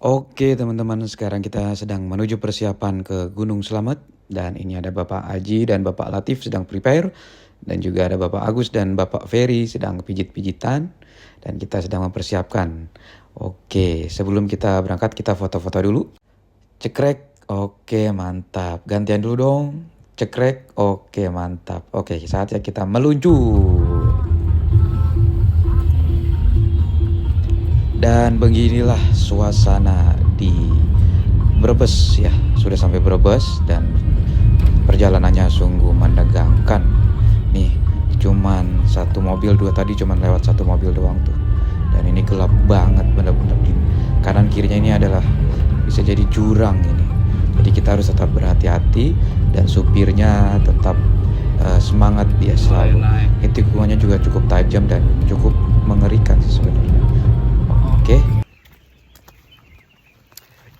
Oke teman-teman, sekarang kita sedang menuju persiapan ke Gunung Slamet. Dan ini ada Bapak Aji dan Bapak Latif sedang prepare. Dan juga ada Bapak Agus dan Bapak Ferry sedang pijit-pijitan. Dan kita sedang mempersiapkan. Oke, sebelum kita berangkat kita foto-foto dulu. Cekrek, oke mantap. Gantian dulu dong. Cekrek, oke mantap. Oke, saatnya kita meluncur. Dan beginilah suasana di Brebes ya. Sudah sampai Brebes dan perjalanannya sungguh menegangkan. Nih, cuman satu mobil, dua tadi cuman lewat satu mobil doang tuh. Dan ini gelap banget bener-bener. Kanan kirinya ini adalah bisa jadi jurang ini. Jadi kita harus tetap berhati-hati dan supirnya tetap semangat dia selalu. Tikungannya juga cukup tajam dan cukup mengerikan sih sebenarnya. Oke.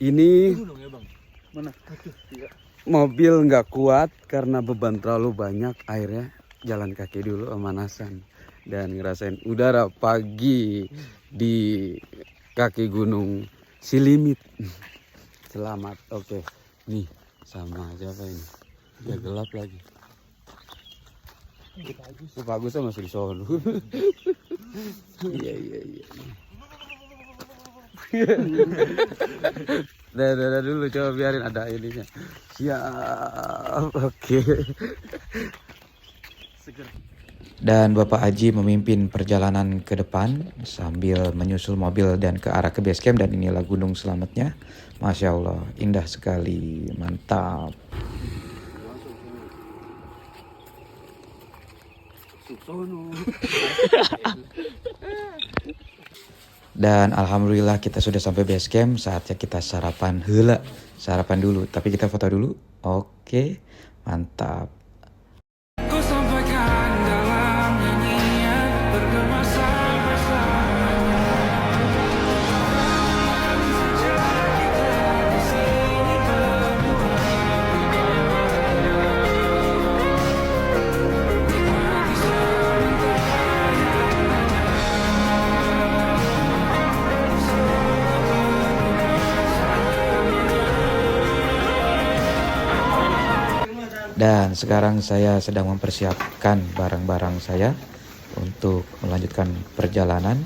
Ini mobil nggak kuat karena beban terlalu banyak, akhirnya jalan kaki dulu pemanasan dan ngerasain udara pagi di kaki Gunung Silimit. Selamat. Oke. Nih sama siapa ini? Ya gelap lagi. Bagus sama masih di Solo. Iya. Dah dulu, coba biarin ada ininya. Siap, oke. Dan Bapak Aji memimpin perjalanan ke depan sambil menyusul mobil dan ke arah ke base camp. Dan inilah Gunung Slametnya. Masya Allah, indah sekali, mantap. Dan alhamdulillah kita sudah sampai base camp. Saatnya kita sarapan heula. Sarapan dulu, tapi kita foto dulu. Oke, mantap. Dan sekarang saya sedang mempersiapkan barang-barang saya untuk melanjutkan perjalanan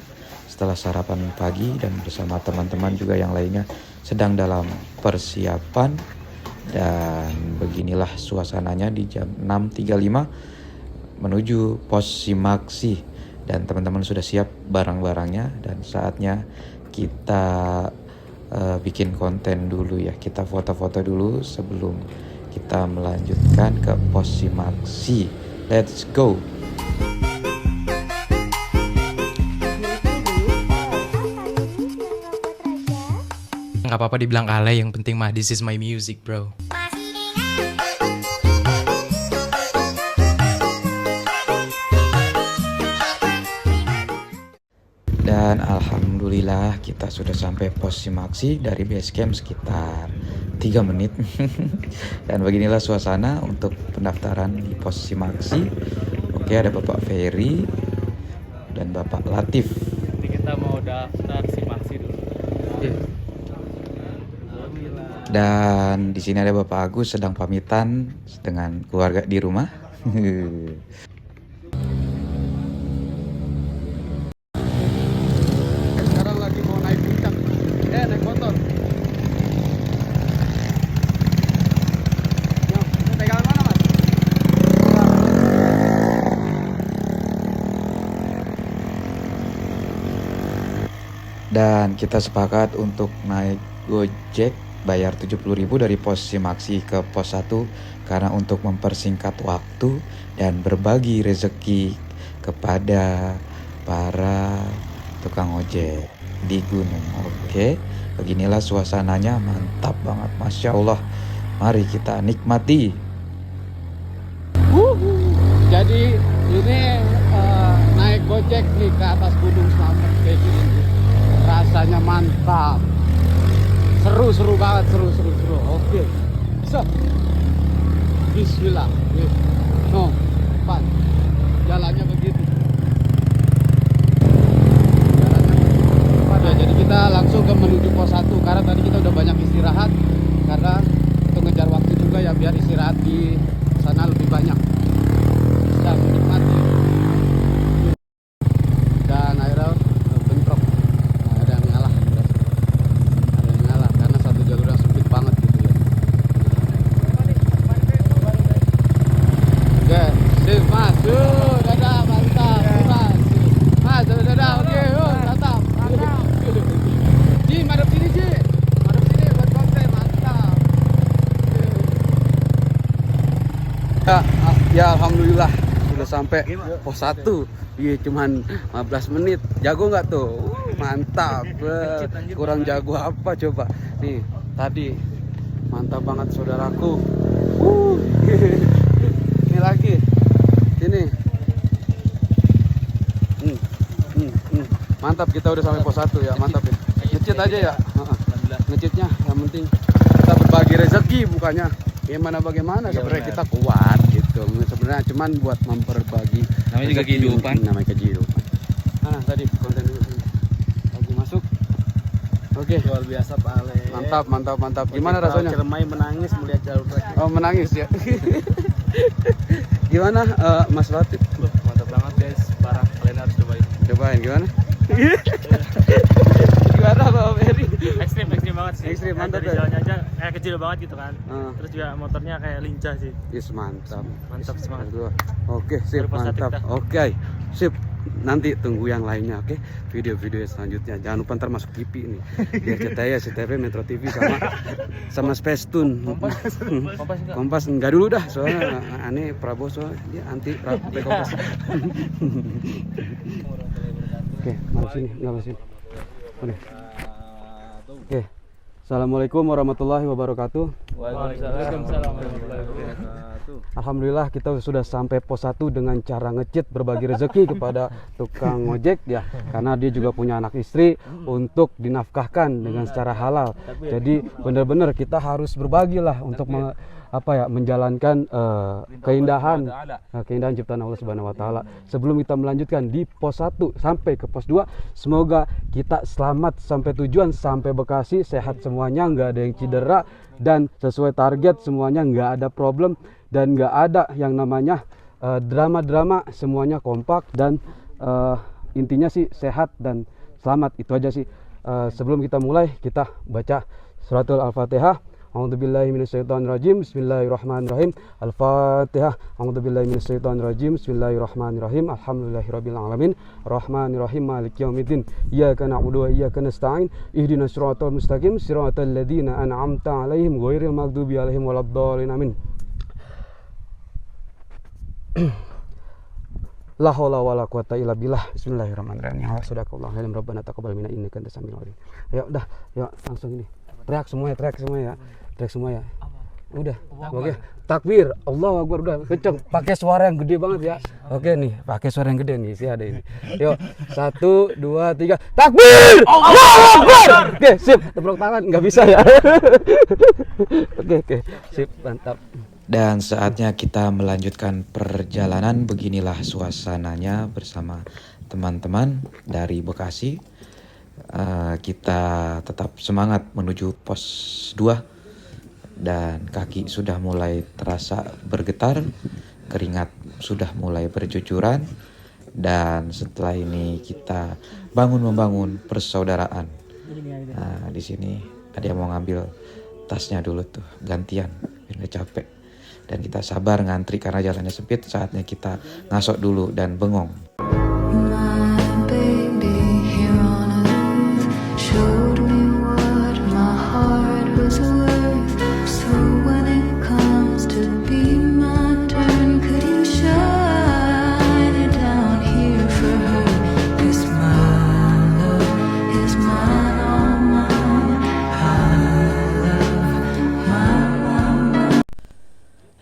setelah sarapan pagi, dan bersama teman-teman juga yang lainnya sedang dalam persiapan. Dan beginilah suasananya di jam 6.35 menuju pos Simaksi. Dan teman-teman sudah siap barang-barangnya dan saatnya kita bikin konten dulu ya. Kita foto-foto dulu sebelum kita melanjutkan ke pos Simaksi. Let's go. Nggak apa-apa dibilang alay, yang penting mah this is my music, bro. Dan alhamdulillah kita sudah sampai pos Simaksi dari base camp sekitar 3 menit. Dan beginilah suasana untuk pendaftaran di pos Simaksi. Oke, ada Bapak Ferry dan Bapak Latif. Nanti kita mau daftar Simaksi dulu. Dan di sini ada Bapak Agus sedang pamitan dengan keluarga di rumah. Sekarang lagi mau naik puncak. Naik motor. Pegangan mana, Mas? Dan kita sepakat untuk naik Gojek bayar 70.000 dari pos Simaksi ke pos 1 karena untuk mempersingkat waktu dan berbagi rezeki kepada para tukang ojek di gunung. Oke, beginilah suasananya, mantap banget, Masya Allah. Mari kita nikmati. Jadi ini naik Gojek nih ke atas Gunung Slamet kayak gini. Rasanya mantap. Seru banget, seru. Oke. Bisa. Bismillah. No, pan. Jalannya begitu. Jalannya begitu. jadi kita langsung ke menuju pos 1 karena tadi kita udah banyak istirahat karena untuk ngejar waktu juga ya biar istirahat di sana lebih banyak. Bisa menikmati. Dan akhirnya bentrok. Nah, ada yang ngalah. Ada yang ngalah karena satu jalur yang sempit banget gitu ya. Oke, sip mas. Dadah, mantap. Mas. Mas, dadah. Oke, mantap. Ji, madep sini Ji. Madep sini buat konten, mantap. Ya, alhamdulillah sudah sampai pos 1. Iya, cuman 15 menit. Jago nggak tuh? Mantap. Kurang jago apa coba? Nih, tadi mantap banget saudaraku. Ini lagi. Sini. Mantap, kita udah sampai pos 1 ya. Mantap ya. Ngecit aja ya. Ngecitnya yang penting kita berbagi rezeki bukannya gimana bagaimana. Sebenarnya kita kuat gitu. Sebenarnya cuman buat memperbagi Namanya juga rezeki. kehidupan. Namanya kehidupan. Nah, tadi konten dulu sini. Lagi masuk. Oke. Luar biasa Pak Ale. Mantap. Gimana rasanya? Cermai menangis melihat jalur trek. Oh, menangis ya. Gimana Mas Latif? Mantap banget guys, parah, kalian harus Cobain gimana? Gimana Pak Ferry? ekstrim banget sih. Ekstrim, mantap dari ya? jalannya aja kayak kecil banget gitu kan. Ah. Terus juga motornya kayak lincah sih. Yes, mantap Semangat. Oke, sip, Baru pas mantap. kita. Oke, sip. Nanti tunggu yang lainnya, oke? Video-video selanjutnya. Jangan lupa ntar masuk TV nih. Biar CTI, CTV, Metro TV sama Space Tune. Kompas enggak dulu dah, soalnya aneh Prabowo soalnya dia anti Kompas. Oke, mari sini, enggak sini. Udah. Oke. Assalamualaikum warahmatullahi wabarakatuh. Waalaikumsalam warahmatullahi wabarakatuh. Alhamdulillah kita sudah sampai pos 1 dengan cara ngecit berbagi rezeki kepada tukang ojek ya, karena dia juga punya anak istri untuk dinafkahkan dengan secara halal. Jadi benar-benar kita harus berbagi lah untuk menjalankan keindahan ciptaan Allah Subhanahu wa taala. Sebelum kita melanjutkan di pos 1 sampai ke pos 2, semoga kita selamat sampai tujuan, sampai Bekasi sehat semuanya, nggak ada yang cedera dan sesuai target semuanya, nggak ada problem dan nggak ada yang namanya drama-drama, semuanya kompak dan intinya sih sehat dan selamat. Itu aja sih. Sebelum kita mulai, kita baca suratul Al-Fatihah. A'udzubillahi minasyaitonirrajim. Bismillahirrahmanirrahim. Al-Fatihah. A'udzubillahi minasyaitonirrajim. Bismillahirrahmanirrahim. Alhamdulillahirabbil alamin. Arrahmanirrahim. Maliki yaumiddin. Iyyaka na'budu wa iyyaka nasta'in. Ihdinas siratal mustaqim. Siratal ladzina an'amta 'alaihim ghairil maghdubi 'alaihim waladdallin. Amin. La haula wala quwata illa billah. Bismillahirrahmanirrahim. Ya sadaqallahu alazim. Rabbana taqabbal minna innaka antas samiul alim. Ayo udah, yuk langsung ini. Teriak semua ya. Teriak semua ya. Udah. Oke. Takbir. Allahu Akbar, udah kenceng. Pakai suara yang gede banget ya. Oke nih, pakai suara yang gede nih sih ada ini. Yuk. 1 2 3. Takbir! Allahu Akbar. Oke, sip. Tepuk tangan nggak bisa ya. Oke. Sip, mantap. Dan saatnya kita melanjutkan perjalanan. Beginilah suasananya bersama teman-teman dari Bekasi. Kita tetap semangat menuju pos 2 dan kaki sudah mulai terasa bergetar, keringat sudah mulai bercucuran, dan setelah ini kita membangun persaudaraan. Nah, di sini ada yang mau ngambil tasnya dulu tuh, gantian, biar nggak capek. Dan kita sabar ngantri karena jalannya sempit. Saatnya kita ngasok dulu dan bengong.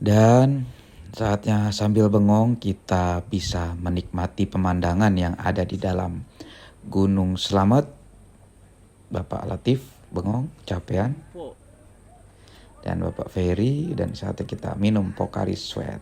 Dan saatnya sambil bengong kita bisa menikmati pemandangan yang ada di dalam Gunung Slamet. Bapak Latif bengong, capean. Dan Bapak Ferry, dan saatnya kita minum Pocari Sweat.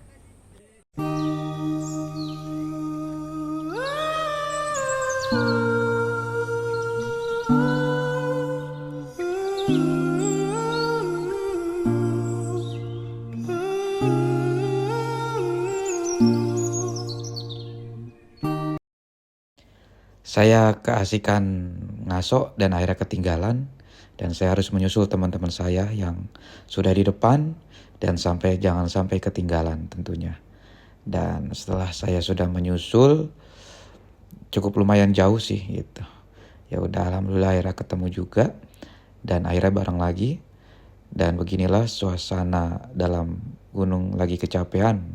Saya keasikan ngaso dan akhirnya ketinggalan, dan saya harus menyusul teman-teman saya yang sudah di depan dan jangan sampai ketinggalan tentunya. Dan setelah saya sudah menyusul cukup lumayan jauh sih gitu. Ya udah, alhamdulillah akhirnya ketemu juga dan akhirnya bareng lagi. Dan beginilah suasana dalam gunung lagi kecapean.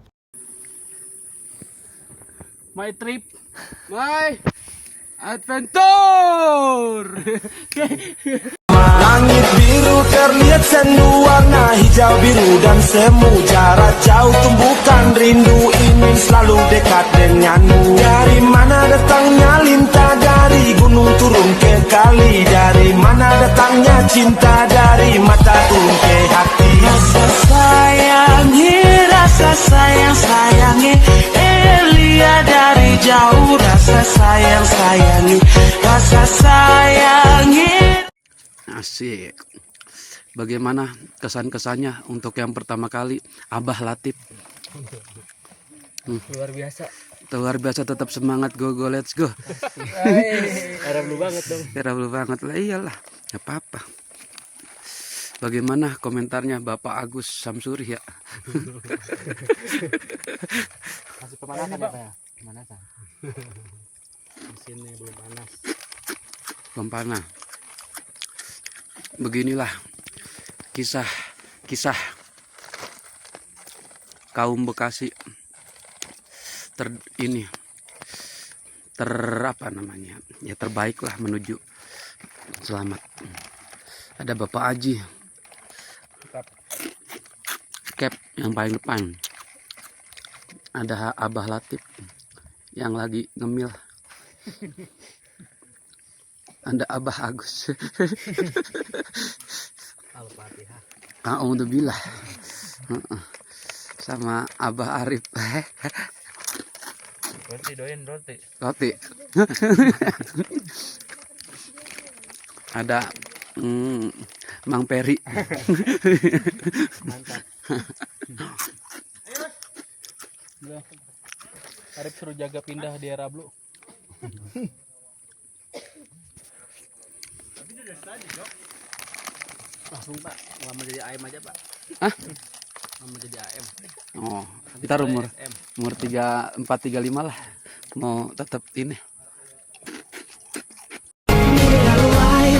My trip. My adventure. Langit biru terlihat sendu warna hijau biru dan semu. Jarak jauh tumbukan rindu ingin selalu dekat denganmu. Dari mana datangnya lintah dari gunung turun ke kali. Dari mana datangnya cinta dari mata turun ke hati. Rasa sayang sayangi Elia dari jauh. Rasa sayang sayangi, rasa sayangi. Asik. Bagaimana kesan-kesannya untuk yang pertama kali Abah Latif? Luar biasa. Luar biasa, tetap semangat, go let's go. Arab lu banget dong. Kira lu banget lah, iyalah, nggak apa-apa. Bagaimana komentarnya Bapak Agus Samsuri ya? Masih pemanasan ya, Pak ya? Pemanasan. Mesinnya belum panas. Belum panas. Beginilah kisah kaum Bekasi apa namanya ya, terbaik lah menuju selamat. Ada Bapak Aji Cap yang paling depan, ada Abah Latif yang lagi ngemil, ada Abah Agus. Al-Fatihah. Alhamdulillah. Sama Abah Arif. Roti doain roti. Roti. Ada Mang Peri. Mantap. Arif suruh jaga pindah di era blue. Langsung Pak, nggak jadi AM aja Pak. Hah? Nggak jadi AM. Oh, ntar umur 34-35 lah. Mau tetap ini.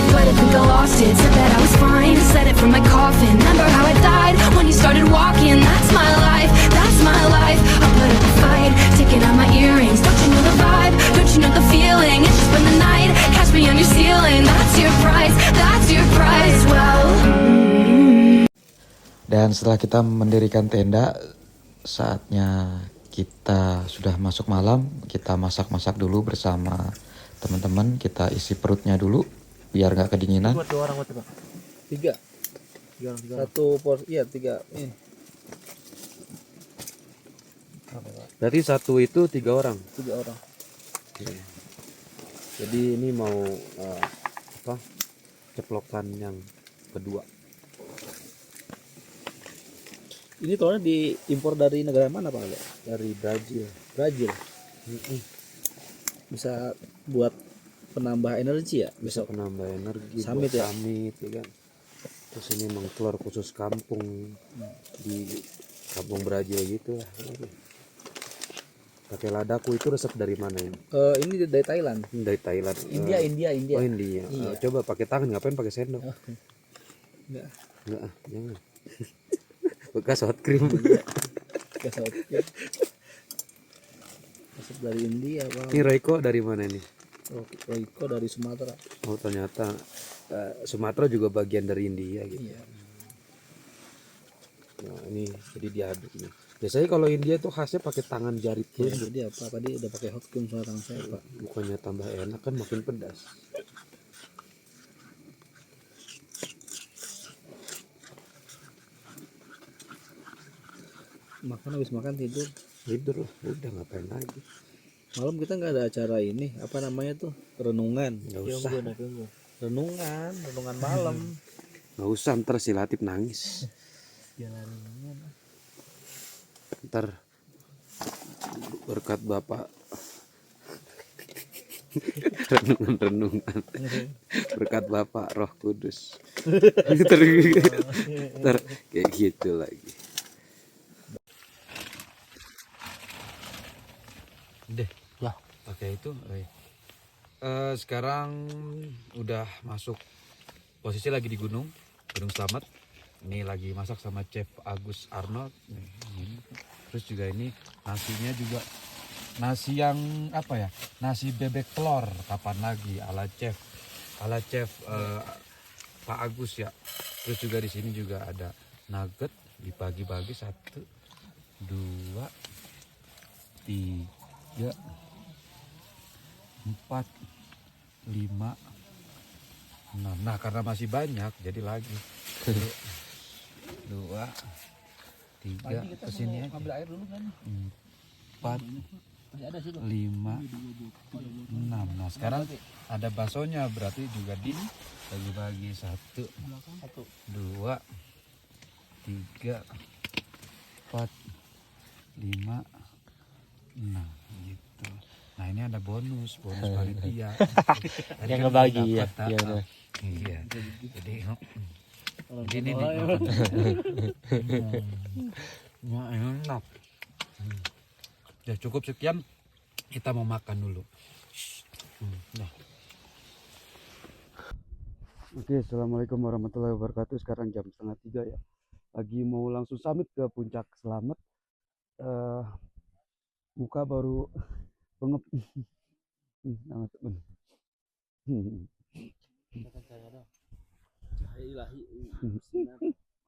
But I think I lost it. Said that I was fine, said it from my coffin. Remember how I died when you started walking? That's my life, that's my life. I put up a fight, taking out my earrings. Don't you know the vibe? Don't you know the feeling? It's just been the night. Catch me on your ceiling. That's your price, that's your price. Well. Dan setelah kita mendirikan tenda, saatnya kita sudah masuk malam. Kita masak-masak dulu bersama teman-teman. Kita isi perutnya dulu biar nggak kedinginan. Buat 2 orang berarti Pak. 3. 3 orang. Satu porsi, iya 3. Ini. Berarti satu itu 3 orang. 3 orang. Jadi ini mau ceplokan yang kedua. Ini telurnya diimpor dari negara mana Pak? Dari Brazil. Brazil. Bisa buat penambah energi ya? Bisa penambah energi, Summit buat ya? summit, ya kan. Terus ini emang telur khusus kampung di kampung Brazil gitu lah. Pakai ladaku itu resep dari mana ini? Ini dari Thailand. Dari Thailand. India. Oh India. Iya. Coba pakai tangan, ngapain pakai sendok? Enggak. Enggak, jangan. Bekas hot cream. Resep dari India Pak. Ini Royco dari mana nih? Royco dari Sumatera. Oh ternyata Sumatera juga bagian dari India gitu. Iya. Nah ini jadi diaduk nih. Biasanya kalau India tuh khasnya pakai tangan jari Ya, terus. jadi apa? Tadi udah pakai hot cream sama tangan saya Pak. Bukannya tambah enak kan makin pedas. Habis makan tidur. Tidur lah, udah ngapain lagi. Malam kita nggak ada acara ini, apa namanya tuh? Renungan. Nggak usah. Renungan malam. Nggak usah, ntar si Latif nangis. Ntar berkat Bapak renungan berkat Bapak Roh Kudus ntar kayak gitu lagi. Deh Ya. pakai itu. Sekarang udah masuk posisi lagi di Gunung Slamet. Ini lagi masak sama Chef Agus Arnold. Terus juga ini nasinya juga nasi yang apa ya? Nasi bebek telur. Kapan lagi ala chef Pak Agus ya. Terus juga di sini juga ada nugget dibagi-bagi 1, 2, 3, 4, 5, 6. Nah karena masih banyak jadi lagi 2, 3 kesini aja. Ambil air dulu kan. 4, Masih ada situ. 5, 6. Nah sekarang ada baksonya berarti juga dibagi-bagi 1, 2, 3, 4, 5, 6 gitu. Nah ini ada bonus panitia. Tadi Yang kan ngebagi ya. dapat, Iya, benar. Iya. Jadi ini nih. Ya enak. Ya cukup sekian. Kita mau makan dulu. Nah. Oke, assalamualaikum warahmatullahi wabarakatuh. Sekarang jam 2:30 ya. Lagi mau langsung summit ke puncak Slamet. Muka baru bengep. Cahaya ilahi.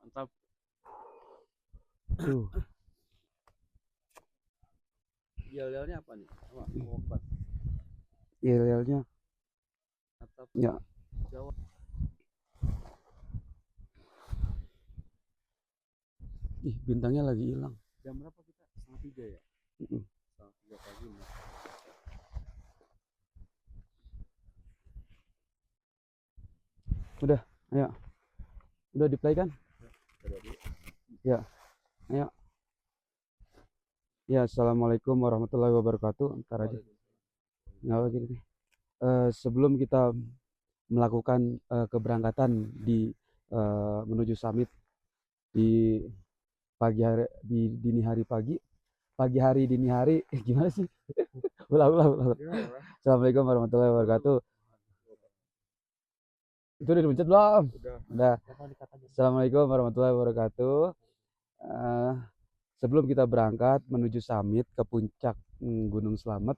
Mantap. Tuh. Yel-yelnya apa nih? Apa? Obat. Yel-yelnya Atap ya. Jawa. Ih, bintangnya lagi hilang. Jam berapa kita? 2:30 ya? 2:30 pagi nih. Udah, ayo. Udah di play kan? Ya. Ayo. Ya, assalamualaikum warahmatullahi wabarakatuh. Ntar aja. Nggak apa gini. Sebelum kita melakukan keberangkatan di menuju summit di pagi hari, di dini hari dini hari, gimana sih? ulang. Assalamualaikum warahmatullahi wabarakatuh. Itu udah dipencet belum? Udah. Assalamualaikum warahmatullahi wabarakatuh. Sebelum kita berangkat menuju summit ke puncak Gunung Slamet,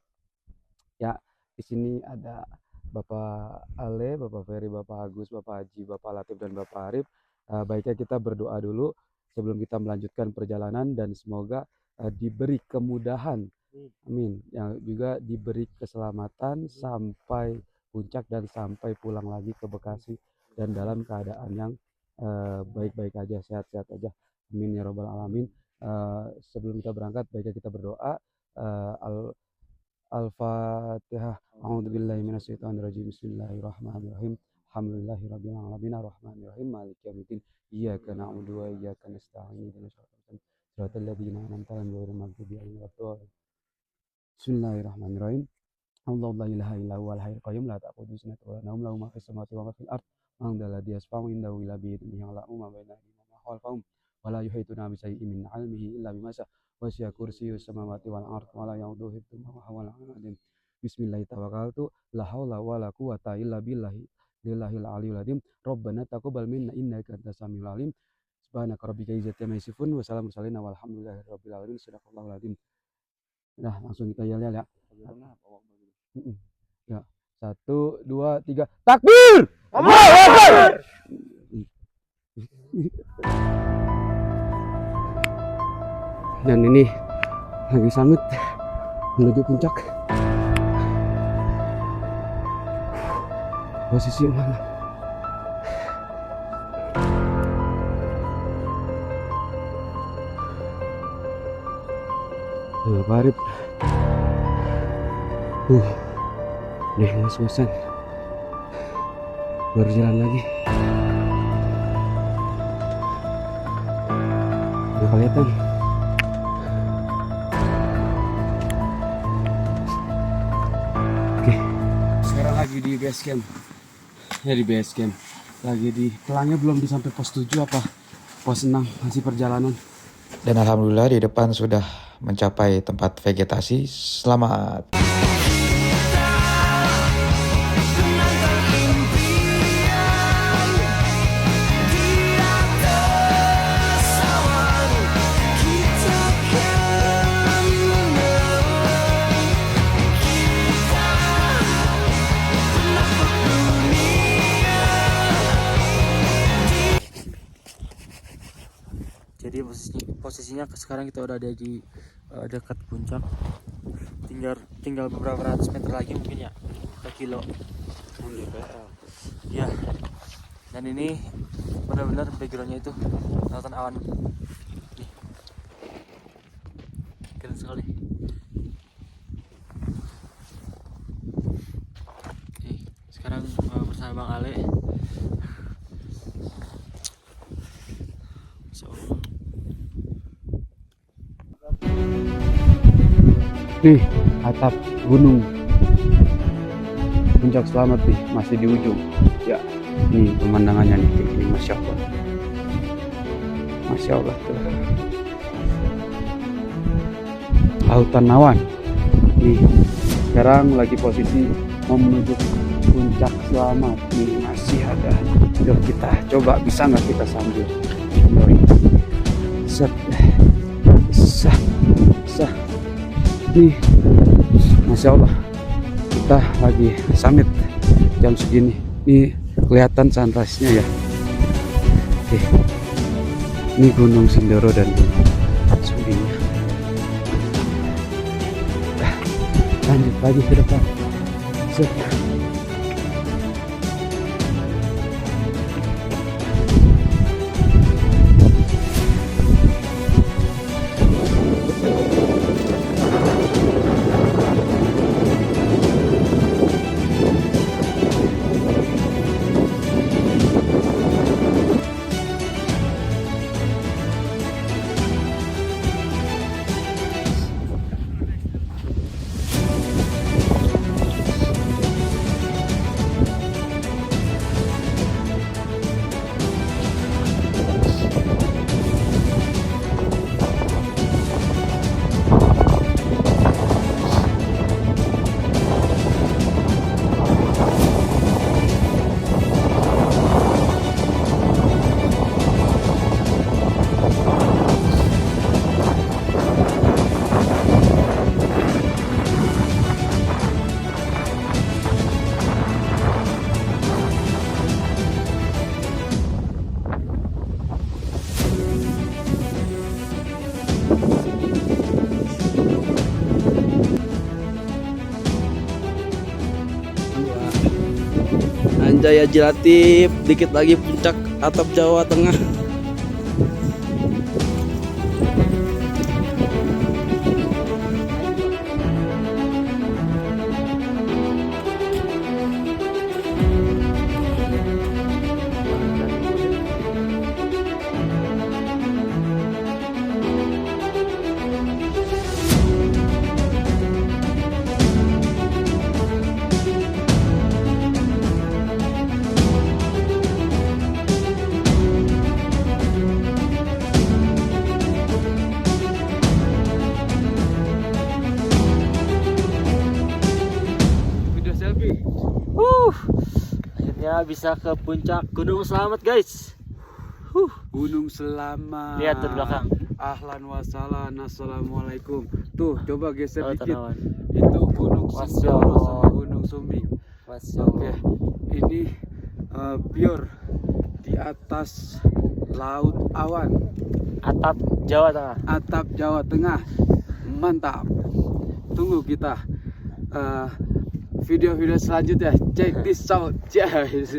ya di sini ada Bapak Ale, Bapak Ferry, Bapak Agus, Bapak Haji, Bapak Latif dan Bapak Arif. Baiknya kita berdoa dulu sebelum kita melanjutkan perjalanan dan semoga diberi kemudahan, amin. Yang juga diberi keselamatan sampai puncak dan sampai pulang lagi ke Bekasi dan dalam keadaan yang baik-baik aja, sehat-sehat aja, amin ya robbal alamin. Sebelum kita berangkat baiknya kita berdoa. Al-Fatihah. A'udzubillahi minasyaitonirrajim. Bismillahirrahmanirrahim. Alhamdulillahirabbil alamin arrahmanirrahim maliki yaumiddin. Iyyaka na'budu wa iyyaka nasta'in. Ihdinas siratal ladzina an'amta 'alaihim ghairil maghdubi 'alaihim waladdallin. Bismillahirrahmanirrahim. Allahu la ilaha illa huwal hayyul qayyum la ta'khudhuhu sinatun wa la nawm lahu ma fis samawati wa ma fil ardh. Man dzal ladzi yashfa'u 'indahu illa bi idhnihi ya'lamu ma baina aydihim wa ma khalfahum wa la yuhituna bi shay'in min 'ilmihi illa bima sha'a. Wasi'a kursiyyuhus samawati wal ardh wa la ya'uduhu hifdhuhuma wa huwal 'aliyyul 'azim. Bismillahi tawakkaltu la haula wa la quwwata illa billahi lillahil 'aliyyil 'azim. Rabbana taqabbal minna innaka antas samiul 'alim. Subhanaka rabbika izzati amma yasifun wa salamun alal mursalin walhamdulillahi rabbil alamin. Shadaqallahul 'azim. Nah, langsung kita yel ya. Ya. 1 2 3 takbir! Allahu Akbar! Dan ini lagi summit menuju puncak. Posisi mana? Pak Arif. Nih ngos-ngosan. Baru jalan lagi. Udah kelihatan. di base camp. Ya di base camp. Lagi di pelangnya belum di sampai pos 7 apa pos 6 masih perjalanan. Dan alhamdulillah di depan sudah mencapai tempat vegetasi. Selamat. Jadi posisinya sekarang kita udah ada di dekat puncak. Tinggal beberapa ratus meter lagi mungkin ya ke kilo. Ya. Dan ini benar-benar backgroundnya itu lautan awan. Nih. Keren sekali. Oke, sekarang bersama Bang Ale. Nih, atap gunung Puncak Selamat nih, masih di ujung. Ya, ini pemandangannya nih, kayak gini, Masya Allah. Masya Allah tuh. Lautan awan. Nih, sekarang lagi posisi mau menuju Puncak Selamat. Nih, masih ada. Yuk kita coba, bisa nggak kita sambil set, sah. Nih, Masya Allah, kita lagi summit jam segini. Nih kelihatan sunrise-nya ya. Oke, ini Gunung Sindoro dan Sumbingnya. Lanjut lagi ke depan. Set. Anjay Haji Latif, dikit lagi puncak atap Jawa Tengah. Akhirnya bisa ke puncak Gunung Selamat, guys. Gunung Selamat. Lihat di belakang. Ahlan wa sahlan, assalamualaikum. Tuh, coba geser Lautan dikit. awan. Itu Gunung Masya Sindoro Allah. sama Gunung Sumbing. Masya Oke, Allah. ini pure di atas laut awan, Atap Jawa Tengah. atap Jawa Tengah. Mantap. Tunggu kita video-video selanjutnya. Check this out, guys.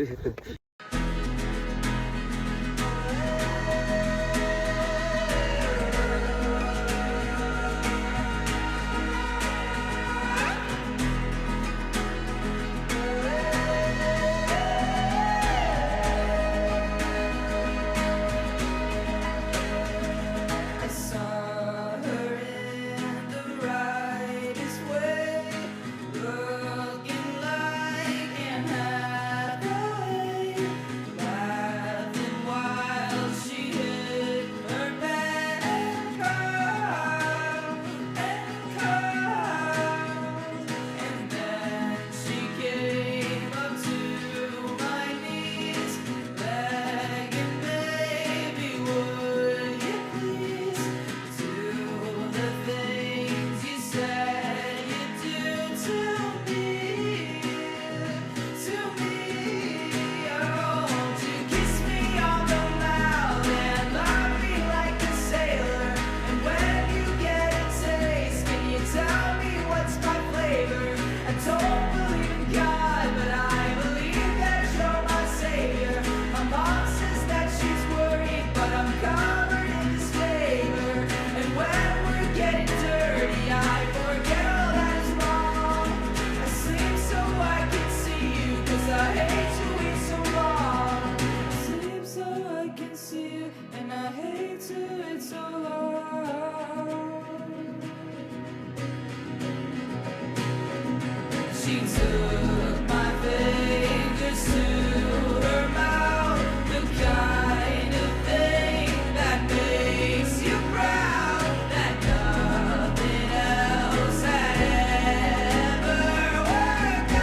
She took my fingers to her mouth, the kind of thing that makes you proud, that nothing else had ever worked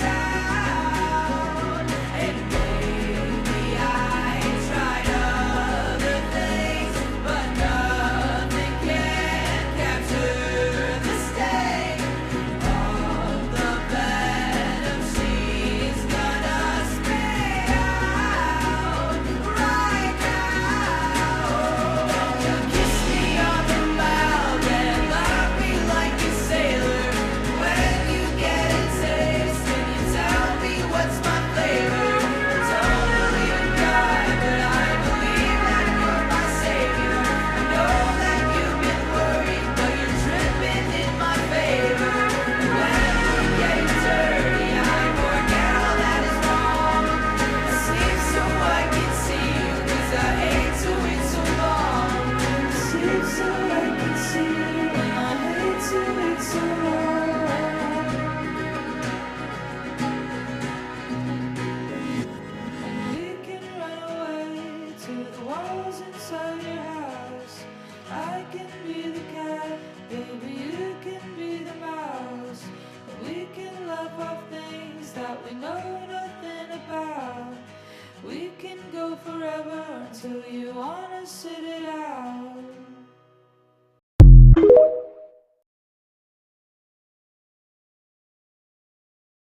out. And maybe I tried other things, but nothing can capture the sting of the venom she's gonna spit out right now. You kiss me on the mouth and love me like a sailor. When you get a taste and you tell me what's my flavor. Don't believe in God, but I believe that you're my savior. I know that you've been worried, but you're tripping in my favor. When we're getting dirty, I forget all that is wrong. I sleep so I can see you, 'cause I hate to wait so long. I sleep so I can see you, and I hate to wait so long. We can run away to the walls inside your house. I can be the cat, baby, you can be the mouse. We can laugh off things that we know nothing about. We can go forever until you wanna sit